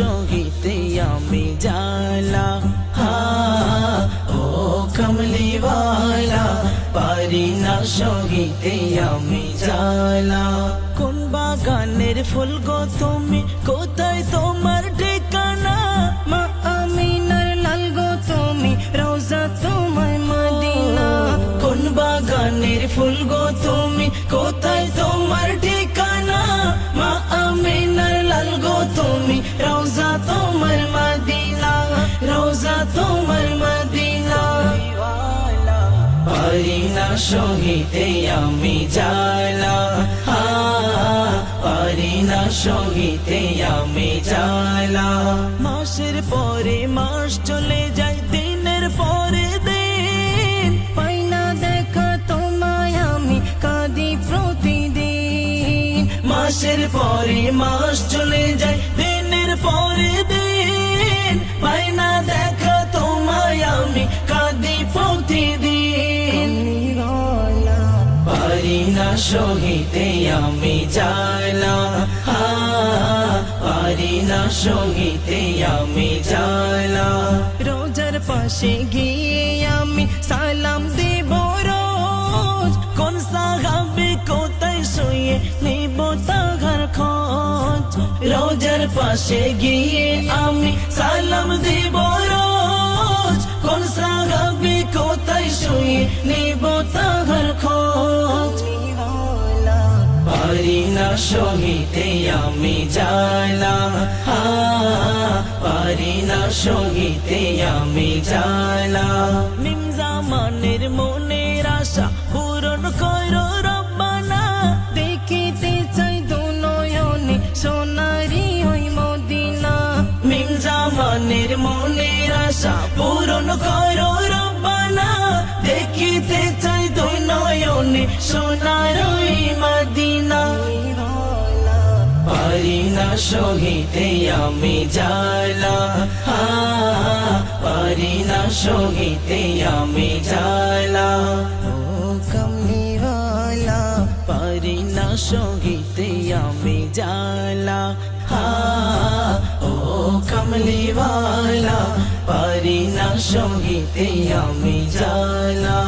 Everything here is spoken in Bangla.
সহিতে আমি জালা ও কমলিওয়ালা পারি না সহিতে আমি জালা কোন বাগানের ফুল গো তুমি কোথায় তোমার ঠিকানা মা আমিনার লাল গো তুমি রওজা তোমার মদিনা কোন বাগানের ফুল গো তুমি কোথায় তোমার ঠিকানা মা আমিনার লাল গো তুমি রওজা তোমার মদিনা রওজা তোমার মদিনা পারি না সহিতে আমি জালা পারি না সহিতে আমি জালা মাসের পরে মাস চলে যায় দিনের পরে দিন পাই না দেখা তোমায় আমি কাঁদি প্রতিদিন মাসের পরে মাস চলে যায় দিনের পরে দিন পাই না দেখা তোমায় আমি কাঁদি প্রতিদিন পারি না সহিতে আমি জালা পারি না সহিতে আমি জালা রোজার পাশে গিয়ে আমি সালাম দেব রোজ কোন সাহাবী কোথায় শুয়ে নেব তাহার খোঁজ রোজার পাশে গিয়ে আমি সালাম দেব রোজ কোন সাহাবী কোথায় শুয়ে নেব তাহার খোঁজ পারি না সহিতে আমি জালা পারি না সহিতে আমি জালা মিম জামানের মনের আশা পূরণ করো রব্বানা দেখিতে চাই দু নয়নে সোনারি ওই মদিনা মিম জামানের মনের আশা পূরণ করো রব্বানা দেখিতে চাই দু নয়নে সোনার ওই মদিনা পারি না সহিতে আমি জালা পারি না সহিতে আমি জালা ও কমলিওয়ালা পারি না সহিতে আমি জালা ও কমলিওয়ালা পারি না সহিতে আমি জালা